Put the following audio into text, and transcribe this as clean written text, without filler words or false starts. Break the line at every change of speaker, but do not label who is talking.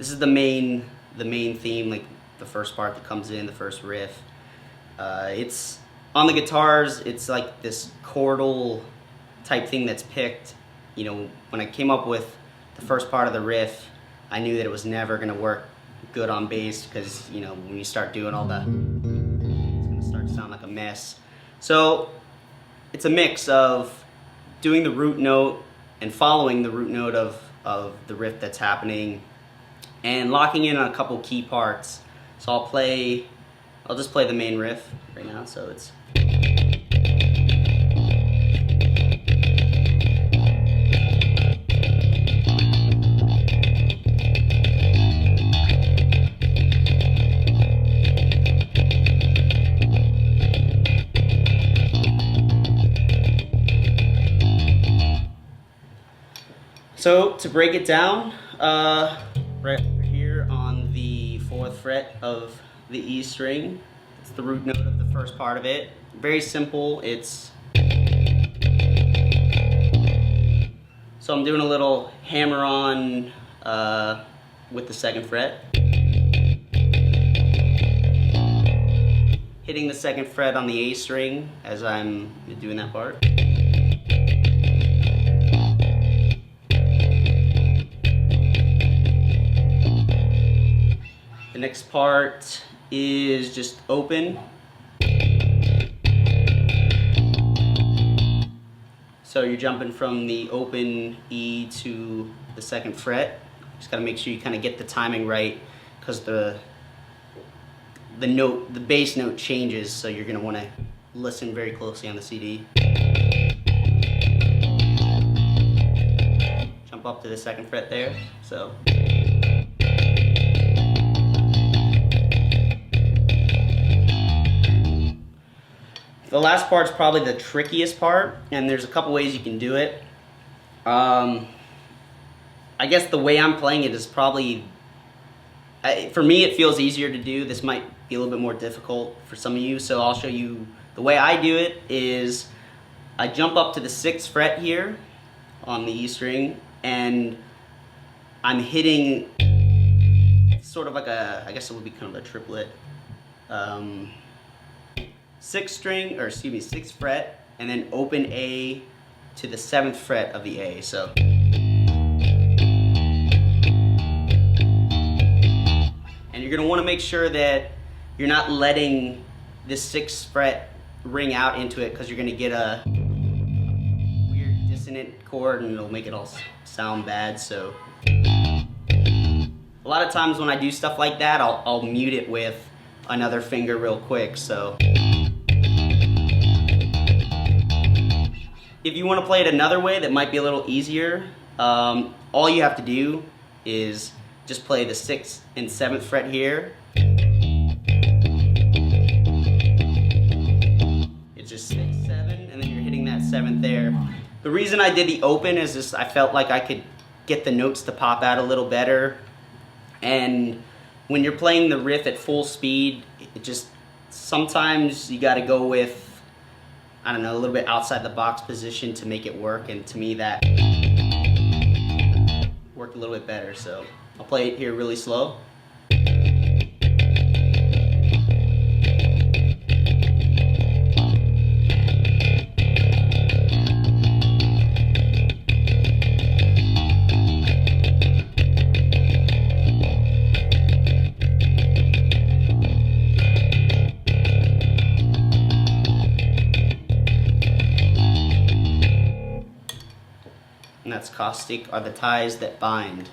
this is the main theme, like the first part that comes in, the first riff. It's on the guitars. It's like this chordal type thing that's picked. You know, when I came up with the first part of the riff, I knew that it was never going to work good on bass because, you know, when you start doing all the, it's going to start to sound like a mess. So it's a mix of doing the root note and following the root note of the riff that's happening and locking in on a couple key parts. So I'll just play the main riff right now. So it's so to break it down, right here on the 4th fret of the E string, it's the root note of the first part of it. Very simple. It's so I'm doing a little hammer on with the 2nd fret, hitting the 2nd fret on the A string as I'm doing that part. The next part is just open. So you're jumping from the open E to the 2nd fret. Just gotta make sure you kind of get the timing right because the bass note changes, so you're gonna want to listen very closely on the CD. Jump up to the 2nd fret there. So. The last part's probably the trickiest part, and there's a couple ways you can do it. I guess the way I'm playing it is probably, for me it feels easier to do. This might be a little bit more difficult for some of you, so I'll show you. The way I do it is I jump up to the 6th fret here on the E string, and I'm hitting sort of like I guess it would be kind of a triplet. 6th fret, and then open A to the 7th fret of the A. So and you're gonna want to make sure that you're not letting this 6th fret ring out into it, because you're gonna get a weird dissonant chord and it'll make it all sound bad. So a lot of times when I do stuff like that, I'll mute it with another finger real quick. So if you want to play it another way that might be a little easier, all you have to do is just play the 6th and 7th fret here. It's just 6, 7, and then you're hitting that 7th there. The reason I did the open is just I felt like I could get the notes to pop out a little better. And when you're playing the riff at full speed, it just sometimes you got to go with, I don't know, a little bit outside the box position to make it work, and to me that worked a little bit better. So I'll play it here really slow. And that's Caustic are the ties that bind.